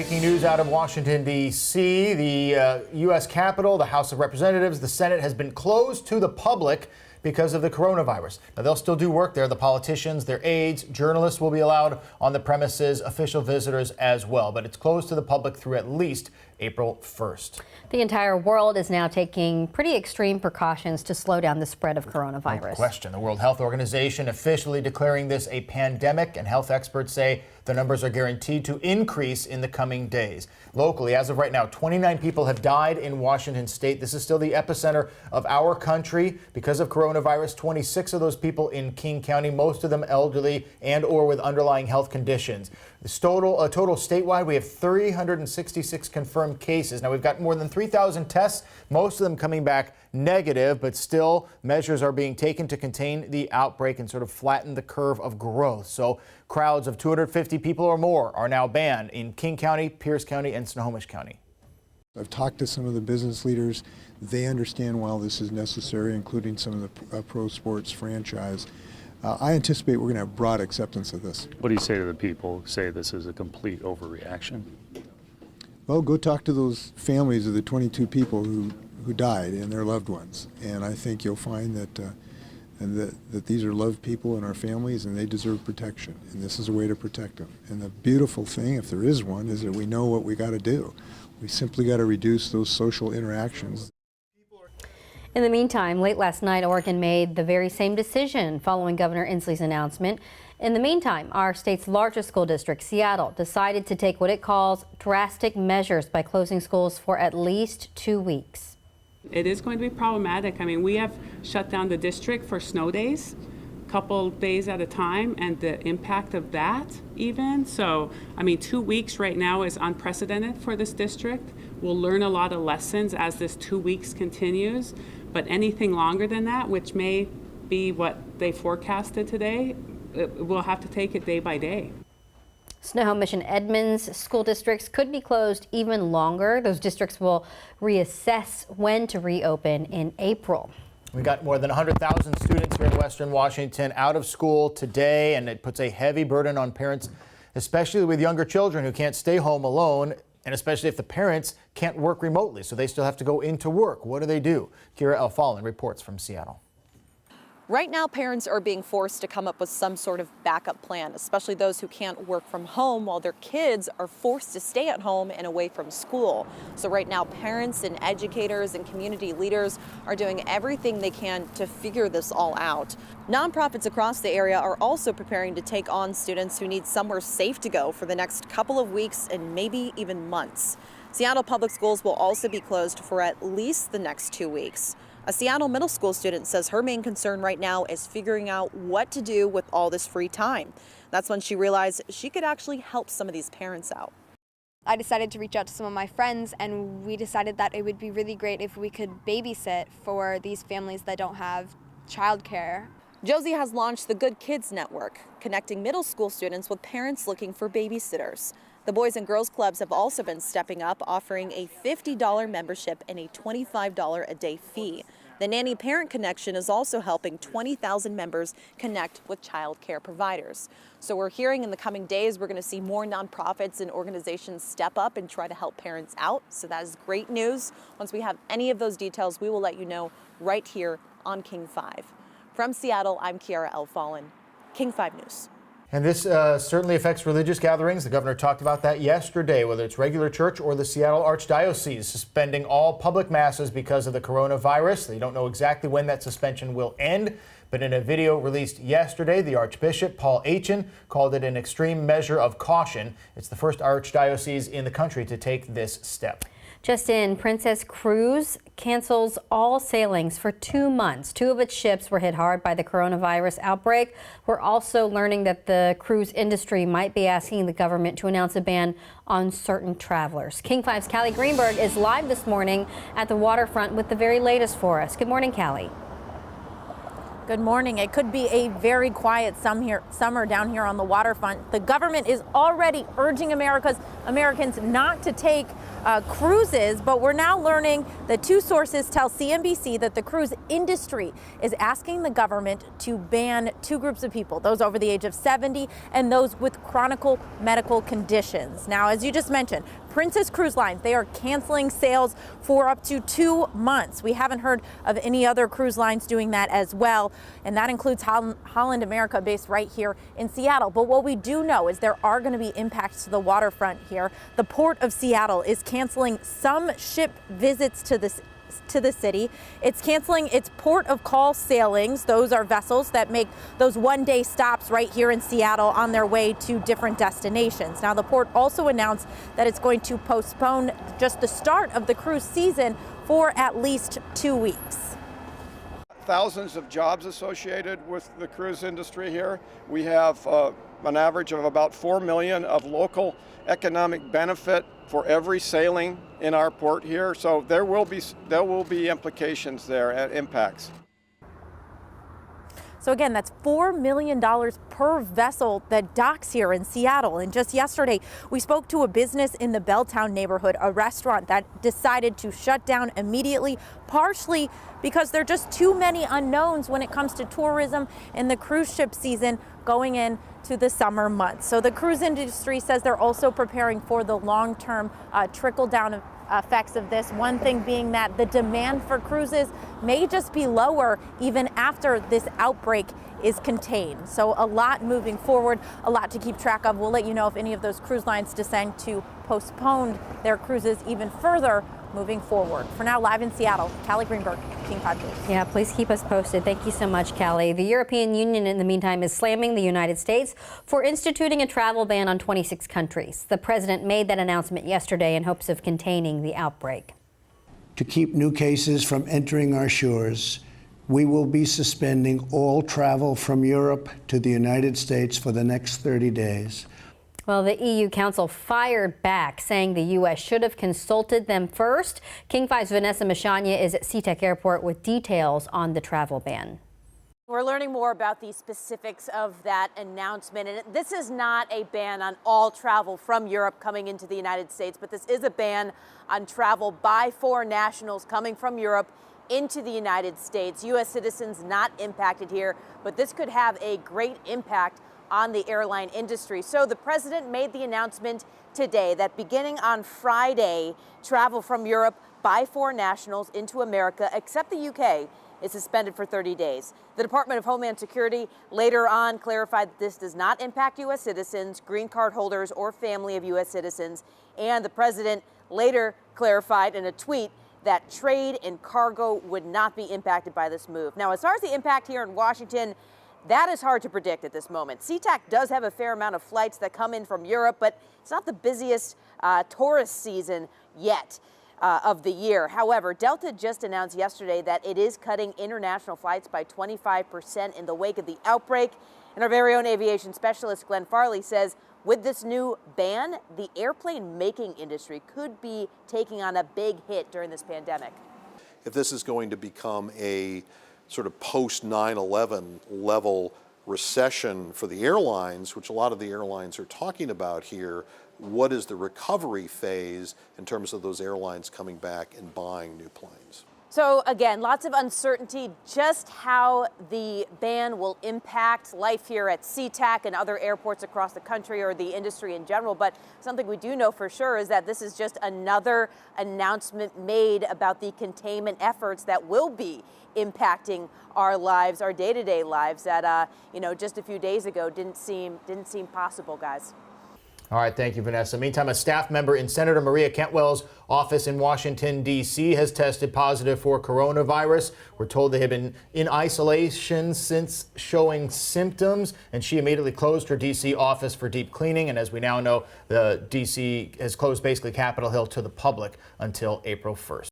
Breaking news out of Washington, D.C. The U.S. Capitol, the House of Representatives, the Senate has been closed to the public because of the coronavirus. Now, they'll still do work there. The politicians, their aides, journalists will be allowed on the premises, official visitors as well. But it's closed to the public through at least April 1st. The entire world is now taking pretty extreme precautions to slow down the spread of coronavirus. No question. The World Health Organization officially declaring this a pandemic, and health experts say the numbers are guaranteed to increase in the coming days. Locally, as of right now, 29 people have died in Washington state. This is still the epicenter of our country because of coronavirus. 26 of those people in King County, most of them elderly and or with underlying health conditions. This total statewide, we have 366 confirmed cases. Now, we've got more than 3,000 tests, most of them coming back negative, but still measures are being taken to contain the outbreak and sort of flatten the curve of growth. So crowds of 250 people or more are now banned in King County, Pierce County, and Snohomish County. I've talked to some of the business leaders. They understand why this is necessary, including some of the pro sports franchise. I anticipate we're going to have broad acceptance of this. What do you say to the people who say this is a complete overreaction? Well, go talk to those families of the 22 people who died and their loved ones. And I think you'll find that these are loved people in our families and they deserve protection. And this is a way to protect them. And the beautiful thing, if there is one, is that we know what we got to do. We simply got to reduce those social interactions. In the meantime, late last night, Oregon made the very same decision following Governor Inslee's announcement. In the meantime, our state's largest school district, Seattle, decided to take what it calls drastic measures by closing schools for at least 2 weeks. It is going to be problematic. I mean, we have shut down the district for snow days, a couple days at a time, and the impact of that even. So, I mean, 2 weeks right now is unprecedented for this district. We'll learn a lot of lessons as this 2 weeks continues, but anything longer than that, which may be what they forecasted today, we'll have to take it day by day. Snohomish and Edmonds school districts could be closed even longer. Those districts will reassess when to reopen in April. We got more than 100,000 students here in Western Washington out of school today, and it puts a heavy burden on parents, especially with younger children who can't stay home alone, and especially if the parents can't work remotely, so they still have to go into work. What do? Kira Elfallen reports from Seattle. Right now, parents are being forced to come up with some sort of backup plan, especially those who can't work from home while their kids are forced to stay at home and away from school. So right now, parents and educators and community leaders are doing everything they can to figure this all out. Nonprofits across the area are also preparing to take on students who need somewhere safe to go for the next couple of weeks and maybe even months. Seattle Public Schools will also be closed for at least the next 2 weeks. A Seattle middle school student says her main concern right now is figuring out what to do with all this free time. That's when she realized she could actually help some of these parents out. I decided to reach out to some of my friends, and we decided that it would be really great if we could babysit for these families that don't have childcare. Josie has launched the Good Kids Network, connecting middle school students with parents looking for babysitters. The Boys and Girls Clubs have also been stepping up, offering a $50 membership and a $25 a day fee. The Nanny Parent Connection is also helping 20,000 members connect with child care providers. So we're hearing in the coming days we're going to see more nonprofits and organizations step up and try to help parents out. So that is great news. Once we have any of those details, we will let you know right here on King 5. From Seattle, I'm Kiara Elfallen, King 5 News. And this certainly affects religious gatherings. The governor talked about that yesterday, whether it's regular church or the Seattle Archdiocese suspending all public masses because of the coronavirus. They don't know exactly when that suspension will end, but in a video released yesterday, the Archbishop, Paul Aitchen, called it an extreme measure of caution. It's the first archdiocese in the country to take this step. Just in, Princess Cruise cancels all sailings for 2 months. 2 of its ships were hit hard by the coronavirus outbreak. We're also learning that the cruise industry might be asking the government to announce a ban on certain travelers. King 5's Callie Greenberg is live this morning at the waterfront with the very latest for us. Good morning, Callie. Good morning. It could be a very quiet summer down here on the waterfront. The government is already urging Americans not to take cruises, but we're now learning that two sources tell CNBC that the cruise industry is asking the government to ban two groups of people, those over the age of 70 and those with chronic medical conditions. Now, as you just mentioned, Princess Cruise Lines, they are canceling sales for up to 2 months. We haven't heard of any other cruise lines doing that as well, and that includes Holland America, based right here in Seattle. But what we do know is there are going to be impacts to the waterfront here. The Port of Seattle is canceling some ship visits to the city. It's canceling its port of call sailings. Those are vessels that make those one-day stops right here in Seattle on their way to different destinations. Now, the port also announced that it's going to postpone just the start of the cruise season for at least 2 weeks. Thousands of jobs associated with the cruise industry here. We have an average of about 4 million of local economic benefit for every sailing in our port here. So there will be implications there and impacts. So again, that's $4 million per vessel that docks here in Seattle. And just yesterday, we spoke to a business in the Belltown neighborhood, a restaurant that decided to shut down immediately, partially because there are just too many unknowns when it comes to tourism and the cruise ship season going into the summer months. So the cruise industry says they're also preparing for the long-term trickle-down effects of this. One thing being that the demand for cruises may just be lower even after this outbreak is contained. So a lot moving forward, a lot to keep track of. We'll let you know if any of those cruise lines decide to postpone their cruises even further moving forward. For now, live in Seattle, Callie Greenberg, King 5 News. Yeah, please keep us posted. Thank you so much, Callie. The European Union, in the meantime, is slamming the United States for instituting a travel ban on 26 countries. The president made that announcement yesterday in hopes of containing the outbreak. To keep new cases from entering our shores, we will be suspending all travel from Europe to the United States for the next 30 days. Well, the EU Council fired back, saying the U.S. should have consulted them first. King 5's Vanessa Mashanya is at SeaTac Airport with details on the travel ban. We're learning more about the specifics of that announcement. And this is not a ban on all travel from Europe coming into the United States, but this is a ban on travel by foreign nationals coming from Europe into the United States. U.S. citizens not impacted here, but this could have a great impact on the airline industry. So the president made the announcement today that beginning on Friday, travel from Europe by foreign nationals into America, except the UK, is suspended for 30 days. The Department of Homeland Security later on clarified that this does not impact U.S. citizens, green card holders, or family of U.S. citizens. And the president later clarified in a tweet that trade and cargo would not be impacted by this move. Now, as far as the impact here in Washington, that is hard to predict at this moment. SeaTac does have a fair amount of flights that come in from Europe, but it's not the busiest tourist season yet of the year. However, Delta just announced yesterday that it is cutting international flights by 25% in the wake of the outbreak. And our very own aviation specialist, Glenn Farley, says with this new ban, the airplane making industry could be taking on a big hit during this pandemic. If this is going to become a sort of post 9/11 level recession for the airlines, which a lot of the airlines are talking about here, what is the recovery phase in terms of those airlines coming back and buying new planes? So again, lots of uncertainty just how the ban will impact life here at SeaTac and other airports across the country or the industry in general. But something we do know for sure is that this is just another announcement made about the containment efforts that will be impacting our lives, our day-to-day lives that, just a few days ago didn't seem possible, guys. All right, thank you, Vanessa. Meantime, a staff member in Senator Maria Cantwell's office in Washington, D.C. has tested positive for coronavirus. We're told they have been in isolation since showing symptoms, and she immediately closed her D.C. office for deep cleaning. And as we now know, the D.C. has closed basically Capitol Hill to the public until April 1st.